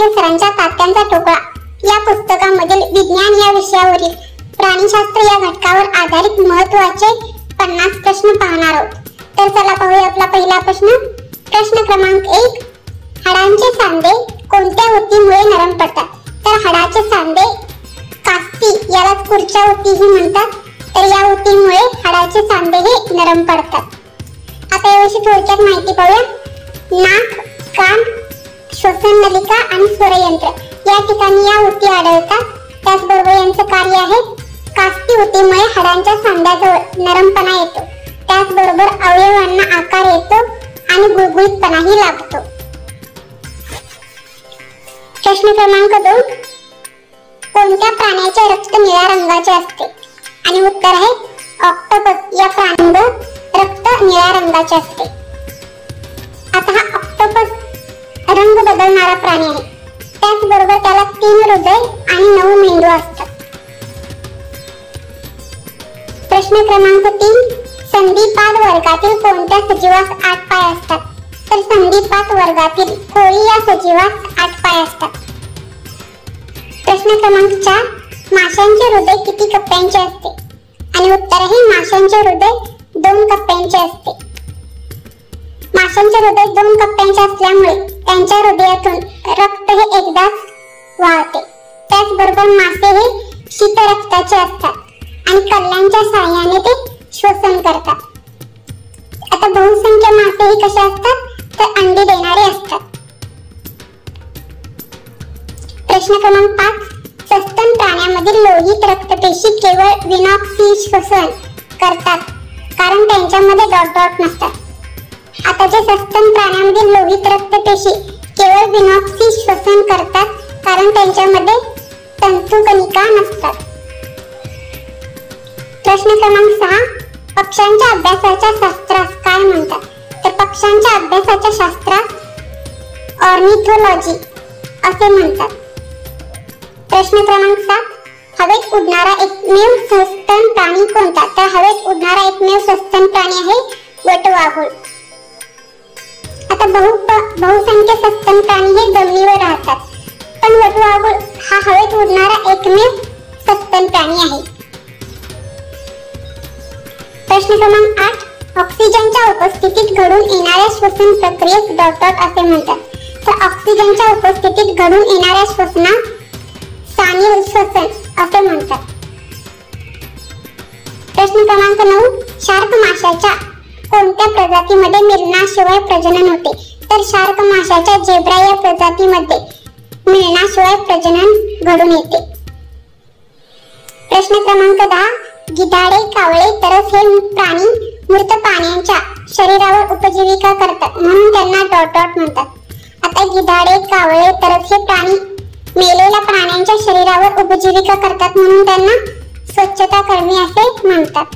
पाटील सरांच्या तात्यांचा टोपला या पुस्तकामधील विज्ञान या विषयावरील प्राणीशास्त्र या घटकावर आधारित महत्त्वाचे 50 प्रश्न पाहणार आहोत। तर चला पाहूया आपला पहिला प्रश्न। प्रश्न क्रमांक 1, हाडांचे सांधे कोणत्या ऊतीमुळे नरम पडतात? तर हाडाचे सांधे कास्ती यालाच पुढच्या ऊतीही म्हणतात। तर या ऊतीमुळे हाडाचे सांधे हे नरम पडतात। आता याविषयी थोडक्यात माहिती पाहूया। नाक, कान, श्वसन नलिका आणि स्वरयंत्र या ठिकाणी या ऊती आढळतात। त्याचबरोबर यांचे कार्य आहे कास्ती ऊतीमुळे हाडांच्या सांध्याजवळ नरमपणा येतो, त्याचबरोबर अवयवांना आकार येतो आणि गुळगुळीतपणाही लाभतो। प्रश्न क्रमांक 2, कोणत्या प्राण्याचे रक्त निळ्या रंगाचे असते? आणि उत्तर आहे ऑक्टोपस या प्राण्याचे रक्त निळ्या रंगाचे असते। आता हा ऑक्टोपस रंग बदलणारा प्राणी आहे, त्याचबरोबर त्याला 3 हृदय आणि 9 मेंदू असतात। प्रश्न क्रमांक 3, संधिपाद वर्गातील कोणत्या सजीवास 8 पाय असतात? तर संधिपाद वर्गातील कोळी या सजीवास 8 पाय असतात। प्रश्न क्रमांक 4, माशांचे हृदय किती कप्प्यांचे असते? आणि उत्तर आहे माशांचे हृदय 2 कप्प्यांचे असते। माशांचे हृदय 2 कप्प्यांचे असल्यामुळे त्यांच्या हृदयातून रक्त हे एकदाच वाहते। त्याचबरोबर मासे हे शीत रक्ताचे असतात आणि कल्ल्यांच्या सहाय्याने ते श्वसन करतात। आता बहुसंख्य मासे हे कसे असतात? तर अंडी देणारे असतात। प्रश्न क्रमांक 5, सस्तन प्राण्यामधील लोहित रक्तपेशी केवळ विनॉक्सी श्वसन करतात कारण त्यांच्यामध्ये डॉट डॉट नसतात। आता जे सस्तन प्राण्यामधील लोहित रक्तपेशी केवळ विनॉक्सी श्वसन करतात कारण त्यांच्यामध्ये तंतुकणिका नसतात। प्रश्न क्रमांक 6, पक्ष्यांच्या अभ्यासाच्या शास्त्रास काय म्हणतात? तर पक्ष्यांच्या अभ्यासाच्या शास्त्रास ऑर्निथोलॉजी असे म्हणतात। प्रश्न क्रमांक 7, हवेत उडणारा एकमेव सस्तन प्राणी कोणता? तर हवेत उडणारा एकमेव सस्तन प्राणी आहे वटवाघूळ। आता बहुसंख्य सस्तन प्राणी हे जमिनीवर राहतात, पण वटवाघूळ हा हवेत उडणारा एकमेव सस्तन प्राणी आहे। प्रश्न क्रमांक 8, ऑक्सिजनच्या उपस्थितीत घडून येणाऱ्या श्वसन प्रक्रियेस डॉट डॉट असे म्हणतात। तर ऑक्सिजनच्या उपस्थितीत घडून येणाऱ्या श्वसनास सानील श्वसन असे म्हणतात। प्रश्न क्रमांक 9, शार्क माशाच्या कोणत्या प्रजातीमध्ये मिलनाशिवाय प्रजनन होते? तर शार्क माशाच्या झेब्रा या प्रजातीमध्ये मिलनाशिवाय प्रजनन घडून येते। प्रश्न क्रमांक 10, गिधाडे, कावळे, तरस हे प्राणी मृत प्राण्यांच्या शरीरावर उपजीविका करतात म्हणून त्यांना डॉट डॉट म्हणतात। आता गिधाडे, कावळे, तरस हे प्राणी मेलेल्या प्राण्यांच्या शरीरावर उपजीविका करतात म्हणून त्यांना स्वच्छता कर्मी असे म्हणतात।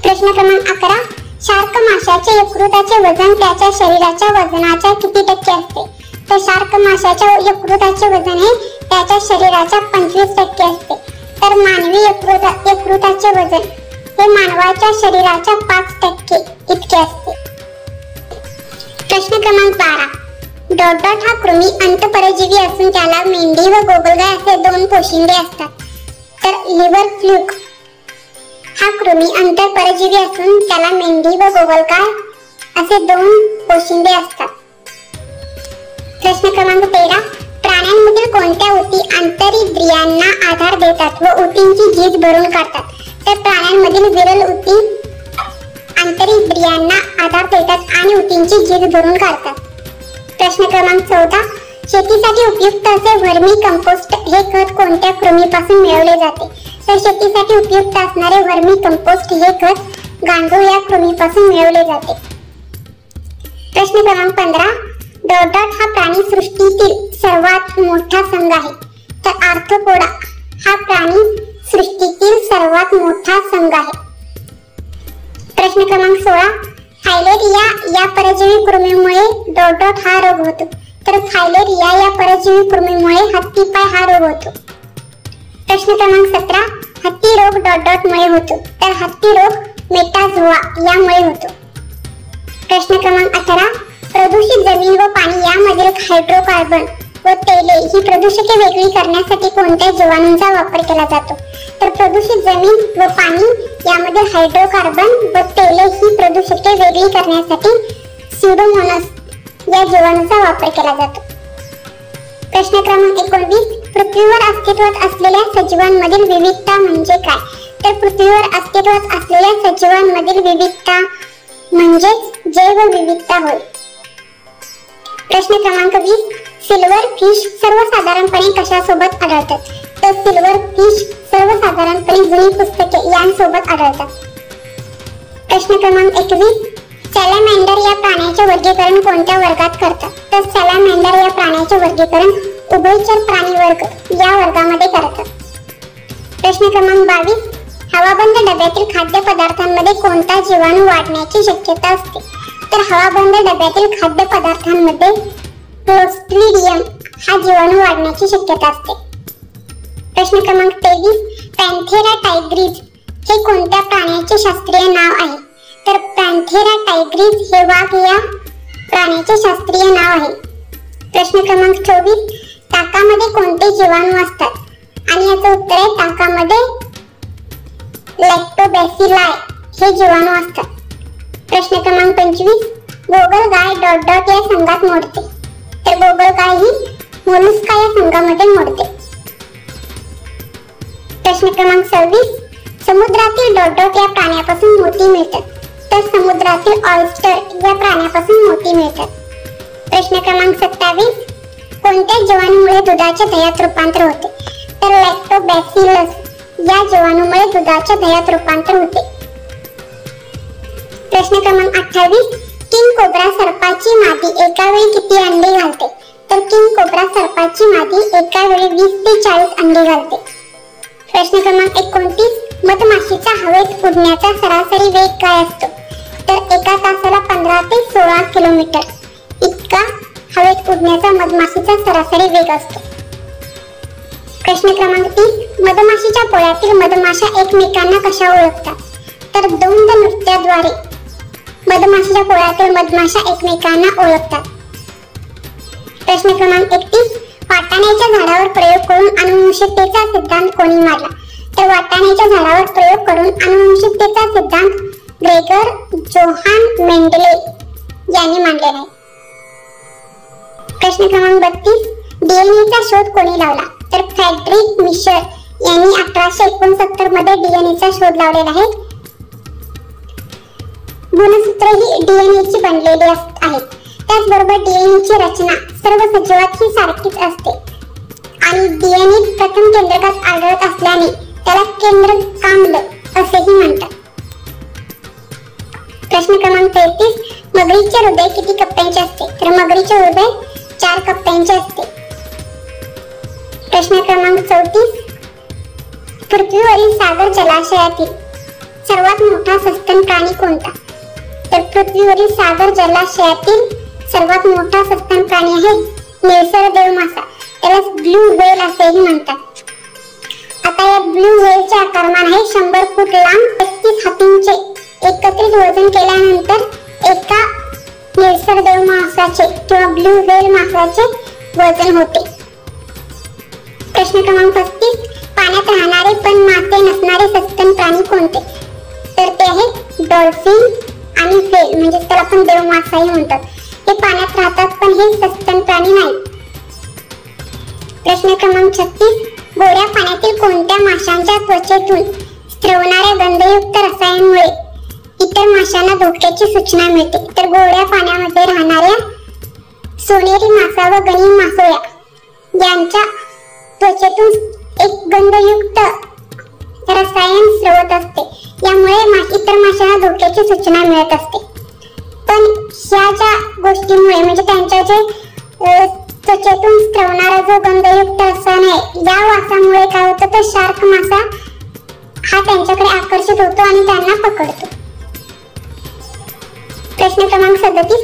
प्रश्न क्रमांक 11, शार्क माशाचे यकृताचे वजन त्याच्या शरीराच्या वजनाच्या किती टक्के असते? तर शार्क माशाच्या यकृताचे वजन हे त्याच्या शरीराच्या 25% असते। तर मानवी यकृताचे वजन हे मानवाच्या शरीराच्या 5% इतके असते। प्रश्न क्रमांक 12, डॉट डॉट हा कृमी अंतःपरजीवी असून त्याला मेंढी व गोगलगाय असे 2 पोशिंदे असतात। तर लिव्हर फ्लूक हा कृमी अंतःपरजीवी असून त्याला मेंढी व गोगलगाय असे 2 पोशिंदे असतात। प्रश्न क्रमांक 13, प्राण्यांमधील कोणत्या ऊती आंतरिंद्रियांना आधार देतात व ऊतींची झीज भरून काढतात? तर प्राण्यांमधील विरल ऊती आंतरिंद्रियांना आधार देतात आणि ऊतींची झीज भरून काढतात। प्रश्न क्रमांक 14, शेतीसाठी उपयुक्त असे व्हर्मी कंपोस्ट हे खत कोणत्या कृमीपासून मिळवले जाते? तर शेतीसाठी उपयुक्त असणारे व्हर्मी कंपोस्ट हे खत गांडूळ या कृमीपासून मिळवले जाते। प्रश्न क्रमांक 15, डॉट डॉट हा प्राणी सृष्टीतील सर्वात मोठा संघ आहे। तर आर्थ्रोपोडा हा प्राणी सृष्टीतील सर्वात मोठा संघ आहे। प्रश्न क्रमांक 16, फायलेरिया या परजीवी कृमीमुळे डॉट डॉट हा रोग होतो। तर फायलेरिया या परजीवी कृमीमुळे हत्तीपाय हा रोग होतो। प्रश्न क्रमांक 17, हत्ती रोग डॉट डॉट मुळे होतो। तर हत्ती रोग मेटाझोआ यामुळे होतो। प्रश्न क्रमांक 18, प्रदूषित जमीन व पाणी यामधील हायड्रोकार्बन व तेले ही प्रदूषके वेगळी करण्यासाठी कोणत्या जीवाणूंचा वापर केला जातो? तर प्रदूषित जमीन व पाणी यामधील हायड्रोकार्बन व तेले ही प्रदूषके वेगळी करण्यासाठी स्यूडोमोनास या जीवाणूचा वापर केला जातो. प्रश्न क्रमांक 29. पृथ्वीवर अस्तित्वात असलेल्या सजीवांमधील विविधता म्हणजे काय? तर पृथ्वीवर अस्तित्वात असलेल्या सजीवांमधील विविधता म्हणजेच जैवविविधता होय. प्रश्न क्रमांक 20. सिल्वर फिश सर्वसाधारणपणे कशासोबत आढळतात? तर सिल्वर फिश सर्वसाधारणपणे जुनी पुस्तके यांसोबत आढळतात. प्रश्न क्रमांक 21. सॅलॅमेंडर या प्राण्याचे वर्गीकरण कोणत्या वर्गात करतात? तर सॅलॅमेंडर या प्राण्याचे वर्गीकरण उभयचर प्राणी वर्ग या वर्गामध्ये करतात. प्रश्न क्रमांक 22. हवाबंद डब्यातील खाद्यपदार्थांमध्ये कोणता जीवाणू वाढण्याची शक्यता असते? तर हवाबंद डब्यातील खाद्यपदार्थांमध्ये क्लोस्ट्रिडियम हा जीवाणू वाढण्याची शक्यता असते. प्रश्न क्रमांक 23. पॅन्थेरा टायग्रीज हे कोणत्या प्राण्याचे शास्त्रीय नाव आहे? तर पॅन्थेरा टायग्रीज हे वाघ या प्राण्याचे शास्त्रीय नाव आहे. प्रश्न क्रमांक 24. ताकामध्ये कोणते जीवाणू असतात? आणि याचं उत्तर आहे ताकामध्ये लॅक्टोबॅसिलाई हे जीवाणू असतात. प्रश्न क्रमांक 25. गोगलगाय डॉट या संघात मोडते. तर गोगलगाय ही मोलस्का या संघामध्ये मोडते. प्रश्न क्रमांक 26. समुद्रातील डॉट या प्राण्यापासून मोती मिळतात. तर समुद्रातील ऑयस्टर या प्राण्यापासून मोती मिळतात. प्रश्न क्रमांक 27. कोणत्या जीवाणूमुळे दुधाच्या दह्यात रूपांतर होते? तर लॅक्टोबॅसिलस या जीवाणूमुळे दुधाच्या दह्यात रूपांतर होते. प्रश्न क्रमांक 28. किंग कोब्रा सर्पाची मादी एका वेळी किती अंडे घालते? तर किंग कोब्रा सर्पाची मादी एका वेळी 20 ते 40 अंडे घालते. प्रश्न क्रमांक 29. मधमाशीचा हवेत उडण्याचा सरासरी वेग काय असतो? तर एका तासाला 15 ते 16 किलोमीटर इतका हवेत उडण्याचा मधमाशीचा सरासरी वेग असतो. प्रश्न क्रमांक 30. मधमाशीच्या पोळ्यातील मधमाशा एकमेकांना कशा ओळखतात? तर द्वंद्व नृत्याद्वारे मधमाशीच्या पोळ्यातील मधमाशा एकमेकांना ओळखतात. प्रश्न क्रमांक 31. वाटाण्याच्या झाडावर प्रयोग करून आनुवंशिकतेचा सिद्धांत कोणी मांडला? तर वाटाण्याच्या झाडावर प्रयोग करून आनुवंशिकतेचा सिद्धांत ग्रेगर जोहान मेंडले यांनी मांडलेला आहे. प्रश्न क्रमांक 32. डीएनएचा शोध कोणी लावला? तर फ्रेडरिक मिशर यांनी 1869 मध्ये डीएनएचा शोध लावलेला आहे. गुणसूत्र ही डीएनएची बनलेली आहेत. त्याचबरोबर डीएनएची रचना सर्व सजीवात ही सारखीच असते आणि डीएनए प्रथम केंद्रकात आढळत असल्याने त्याला केंद्रकाम्ल असेही म्हणतात. प्रश्न क्रमांक 33. मगरीचे हृदय किती कप्प्यांचे असते? तर मगरीचे हृदय 4 कप्प्यांचे असते. प्रश्न क्रमांक 34. पृथ्वीवरील सागर जलाशयातील सर्वात मोठा सस्तन प्राणी कोणता? तर पृथ्वीवरील सागर जलाशयातील सर्वात मोठा सस्तन प्राणी आहे निळसर देव मासा. त्याला ब्लू व्हेल असेही म्हणतात. आता या ब्लू व्हेलचे आकारमान आहे 100 फूट लांब. 31 हातींचे एकत्रित वजन केल्यानंतर एका निळसर देव मासाचे किंवा ब्लू व्हेल मासाचे वजन होते. प्रश्न क्रमांक 35. पाण्यात राहणारे पण मासे नसणारे सस्तन प्राणी कोणते? तर ते आहेत डॉल्फिन आणि व्हेल, म्हणजे त्याला आपण देव मासाही म्हणतात. हे पाण्यात राहतात पण हे सस्तन प्राणी नाहीत. प्रश्न क्रमांक 36. गोड्या पाण्यातील कोणत्या माशांच्या त्वचेतून स्रवणाऱ्या गंधयुक्त रसायनामुळे इतर माशांना धोक्याची सूचना मिळते? तर गोड्या पाण्यामध्ये राहणाऱ्या सोनेरी मासा व गणी मासोळ्या यांच्या त्वचेतून एक गंधयुक्त रसायन स्रवत असते. यामुळे इतर माशांना धोक्याची सूचना मिळत असते. पण ह्या ज्या गोष्टींमुळे म्हणजे त्यांच्या जे त्वचेतून स्रवणारा जो गंधयुक्त रसायन आहे या वासामुळे काय होतं तर शार्क मासा हा त्यांच्याकडे आकर्षित होतो आणि त्यांना पकडतो. प्रश्न क्रमांक 37.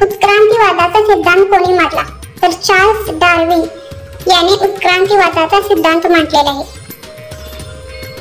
उत्क्रांतीवादाचा सिद्धांत कोणी मांडला? तर चार्ल्स डार्विन यांनी उत्क्रांतीवादाचा सिद्धांत मांडलेला आहे.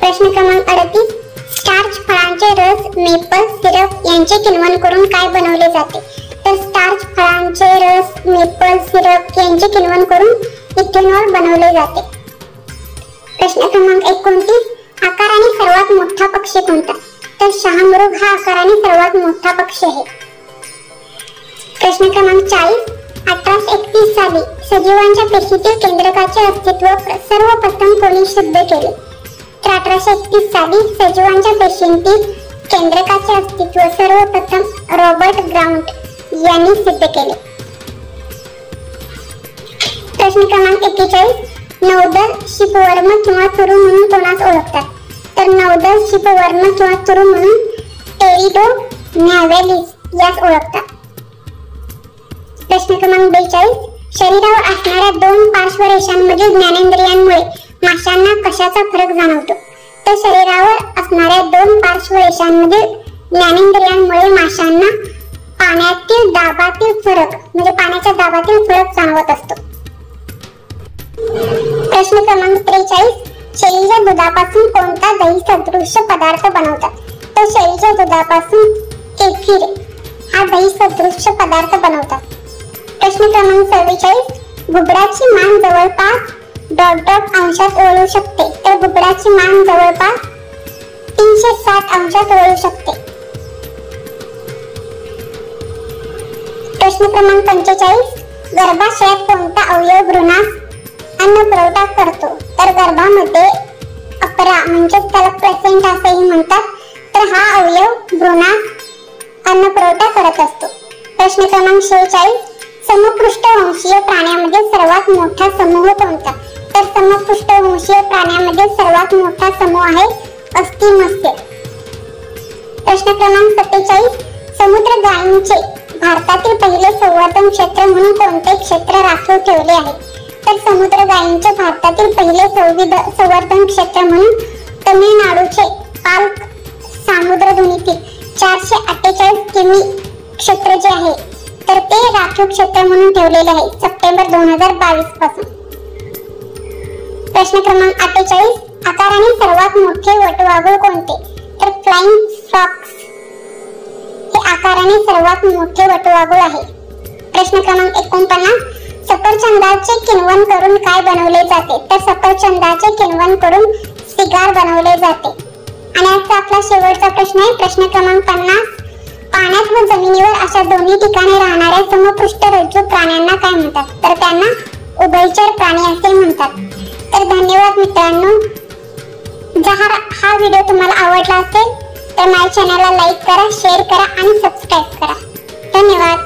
प्रश्न क्रमांक 38. स्टार्च फळांचे रस मेपल सिरप यांचे किण्वन करून काय बनवले जाते? तर स्टार्च, फळांचे रस, मेपल सिरप यांची किण्वन करून इथेनॉल बनवले जाते. प्रश्न क्रमांक 29. आकाराने सर्वात मोठा पक्षी कोणता? तर शहामृग हा आकाराने सर्वात मोठा पक्षी आहे. प्रश्न क्रमांक 40. 1831 साली सजीवांच्या पेशीतील केंद्रकाचे अस्तित्व सर्वप्रथम कोणी सिद्ध केले? तर 1831 साली सजीवांच्या पेशींतील केंद्रकाचे अस्तित्व सर्वप्रथम रॉबर्ट ग्राउंट यांनी सिद्ध केले. प्रश्न क्रमांक 41. नौदल शिपवर्म किंवा तुरू म्हणून कोणास ओळखतात? तर नौदल शिपवर्म किंवा तुरू म्हणून टेरिडो नॅव्हॅलिस यास ओळखतात. प्रश्न क्रमांक 42. शरीरावर असणाऱ्या दोन पार्श्वरेषांमधील ज्ञानेंद्रियांमुळे माशांना कशाचा फरक जाणवतो? तर शरीरावर असणाऱ्या दोन पार्श्वरेषांमधील ज्ञानेंद्रियांमुळे माशांना पाण्यातील दाबातील फरक म्हणजे पाण्याच्या दाबातील फरक जाणवत असतो. प्रश्न क्रमांक 43. शेळीच्या दुधापासून कोणता दही सदृश पदार्थ बनवतात? तर शेळीच्या दुधापासून केफीर हा दही सदृश पदार्थ बनवतात. प्रश्न क्रमांक 44. घुबडाची मान जवळपास ... अंशात वळू शकते. तर घुबडाची मान जवळपास 360 अंशात वळू शकते. प्रश्न क्रमांक 45. गर्भाशयात कोणता अवयव भ्रूणास अन्न पुरवठा करतो? तर गर्भामध्ये अपरा म्हणजेच त्याला प्लेसेंटा असेही म्हणतात. तर हा अवयव भ्रूणास अन्न पुरवठा करत असतो. प्रश्न क्रमांक 46. समपृष्ठवंशीय प्राण्यामध्ये सर्वात मोठा समूह कोणता? तर समपृष्ठवंशीय प्राण्यामध्ये सर्वात मोठा समूह आहे अस्थिमत्स्य. प्रश्न क्रमांक 47. समुद्र गायींचे भारतातील पहिले संवर्धन क्षेत्र म्हणून कोणते क्षेत्र राखीव ठेवले आहे? तर समुद्र गायींचे भारतातील पहिले संवर्धन क्षेत्र म्हणून तमिळनाडूचे पाल्क सामुद्रधुनीतील 448 किमी क्षेत्र जे आहे तर ते राखीव क्षेत्र म्हणून ठेवलेले आहे सप्टेंबर 2022 पासून. प्रश्न क्रमांक 48. आकाराने सर्वात मोठे वटवाघूळ कोणते? तर फ्लाइंग फॉक्स हे आकाराने सर्वात मोठे वटवाघूळ आहे. प्रश्न क्रमांक 49. सफरचंदाचे किण्वन करून काय बनवले जाते? तर सफरचंदाचे किण्वन करून सिगार बनवले जाते. आणि आजचा आपला शेवटचा प्रश्न आहे प्रश्न क्रमांक 50. पाण्यात व जमिनीवर अशा दोन्ही ठिकाणी राहणाऱ्या समपृष्ठरज्जू प्राण्यांना काय म्हणतात? तर त्यांना उभयचर प्राणी असे म्हणतात. तर धन्यवाद मित्रांनो. जर हा व्हिडिओ तुम्हाला आवडला असेल तर माझ्या चॅनलला लाईक करा, शेअर करा आणि सबस्क्राईब करा. धन्यवाद.